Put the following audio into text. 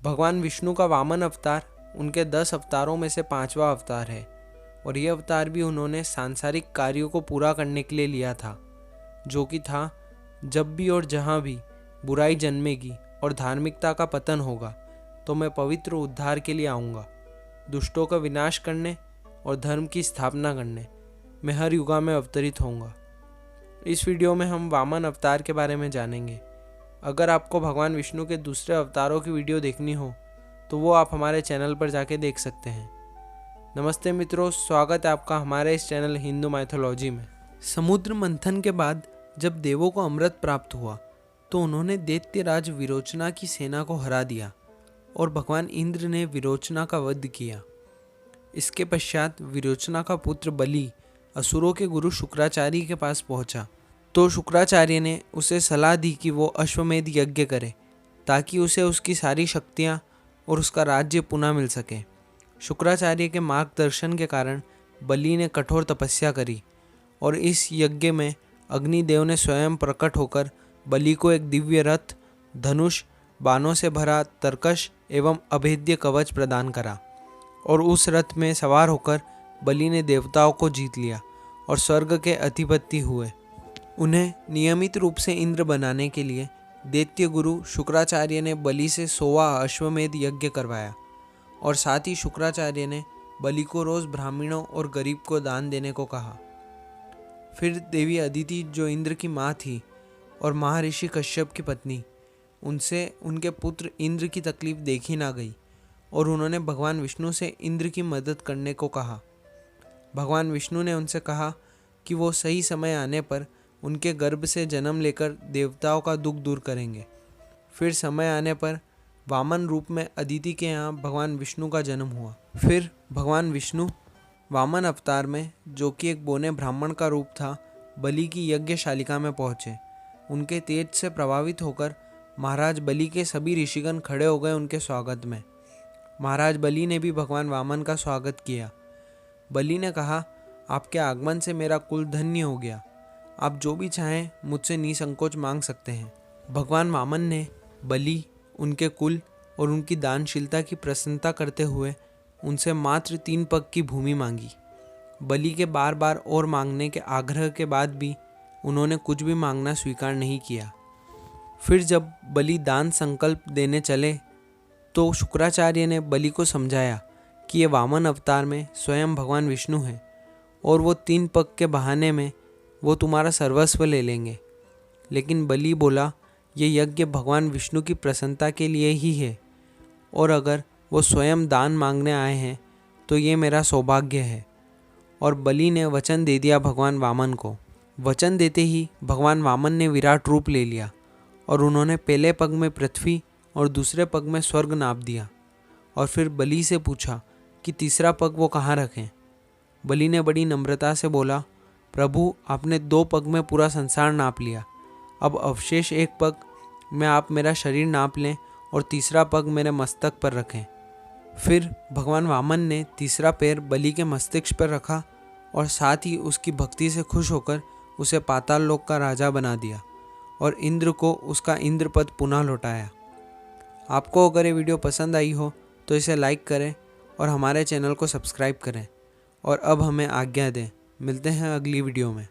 भगवान विष्णु का वामन अवतार उनके 10 अवतारों में से 5वां अवतार है और ये अवतार भी उन्होंने सांसारिक कार्यों को पूरा करने के लिए लिया था, जो कि था जब भी और जहाँ भी बुराई जन्मेगी और धार्मिकता का पतन होगा तो मैं पवित्र उद्धार के लिए आऊँगा। दुष्टों का विनाश करने और धर्म की स्थापना करने मैं हर युगा में अवतरित होऊंगा। इस वीडियो में हम वामन अवतार के बारे में जानेंगे। अगर आपको भगवान विष्णु के दूसरे अवतारों की वीडियो देखनी हो तो वो आप हमारे चैनल पर जाके देख सकते हैं। नमस्ते मित्रों, स्वागत है आपका हमारे इस चैनल हिंदू माइथोलॉजी में। समुद्र मंथन के बाद जब देवों को अमृत प्राप्त हुआ तो उन्होंने दैत्यराज विरोचना की सेना को हरा दिया और भगवान इंद्र ने विरोचना का वध किया। इसके पश्चात विरोचना का पुत्र बलि असुरों के गुरु शुक्राचार्य के पास पहुंचा तो शुक्राचार्य ने उसे सलाह दी कि वो अश्वमेध यज्ञ करे ताकि उसे उसकी सारी शक्तियाँ और उसका राज्य पुनः मिल सके। शुक्राचार्य के मार्गदर्शन के कारण बलि ने कठोर तपस्या करी और इस यज्ञ में अग्निदेव ने स्वयं प्रकट होकर बलि को एक दिव्य रथ, धनुष, बाणों से भरा तरकश एवं अभेद्य कवच प्रदान करा और उस रथ में सवार होकर बलि ने देवताओं को जीत लिया और स्वर्ग के अधिपति हुए। उन्हें नियमित रूप से इंद्र बनाने के लिए दैत्य गुरु शुक्राचार्य ने बलि से 16 अश्वमेध यज्ञ करवाया और साथ ही शुक्राचार्य ने बलि को रोज ब्राह्मणों और गरीब को दान देने को कहा। फिर देवी अदिति, जो इंद्र की माँ थी और महर्षि कश्यप की पत्नी, उनसे उनके पुत्र इंद्र की तकलीफ देखी ना गई और उन्होंने भगवान विष्णु से इंद्र की मदद करने को कहा। भगवान विष्णु ने उनसे कहा कि वो सही समय आने पर उनके गर्भ से जन्म लेकर देवताओं का दुख दूर करेंगे। फिर समय आने पर वामन रूप में अदिति के यहाँ भगवान विष्णु का जन्म हुआ। फिर भगवान विष्णु वामन अवतार में, जो कि एक बोने ब्राह्मण का रूप था, बलि की यज्ञशालिका में पहुँचे। उनके तेज से प्रभावित होकर महाराज बलि के सभी ऋषिगण खड़े हो गए उनके स्वागत में। महाराज बलि ने भी भगवान वामन का स्वागत किया। बलि ने कहा, आपके आगमन से मेरा कुल धन्य हो गया। आप जो भी चाहें मुझसे निसंकोच मांग सकते हैं। भगवान वामन ने बलि, उनके कुल और उनकी दानशीलता की प्रसन्नता करते हुए उनसे मात्र 3 पग की भूमि मांगी। बलि के बार बार और मांगने के आग्रह के बाद भी उन्होंने कुछ भी मांगना स्वीकार नहीं किया। फिर जब बलि दान संकल्प देने चले तो शुक्राचार्य ने बलि को समझाया कि ये वामन अवतार में स्वयं भगवान विष्णु हैं और वो 3 पग के बहाने में वो तुम्हारा सर्वस्व ले लेंगे। लेकिन बलि बोला, ये यज्ञ भगवान विष्णु की प्रसन्नता के लिए ही है और अगर वो स्वयं दान मांगने आए हैं तो ये मेरा सौभाग्य है। और बलि ने वचन दे दिया भगवान वामन को। वचन देते ही भगवान वामन ने विराट रूप ले लिया और उन्होंने पहले पग में पृथ्वी और दूसरे पग में स्वर्ग नाप दिया और फिर बलि से पूछा कि तीसरा पग वो कहाँ रखें। बलि ने बड़ी नम्रता से बोला, प्रभु, आपने 2 पग में पूरा संसार नाप लिया, अब अवशेष 1 पग में आप मेरा शरीर नाप लें और तीसरा पग मेरे मस्तक पर रखें। फिर भगवान वामन ने तीसरा पैर बलि के मस्तिष्क पर रखा और साथ ही उसकी भक्ति से खुश होकर उसे पाताल लोक का राजा बना दिया और इंद्र को उसका इंद्र पद पुनः लौटाया। आपको अगर ये वीडियो पसंद आई हो तो इसे लाइक करें और हमारे चैनल को सब्सक्राइब करें और अब हमें आज्ञा दें। मिलते हैं अगली वीडियो में।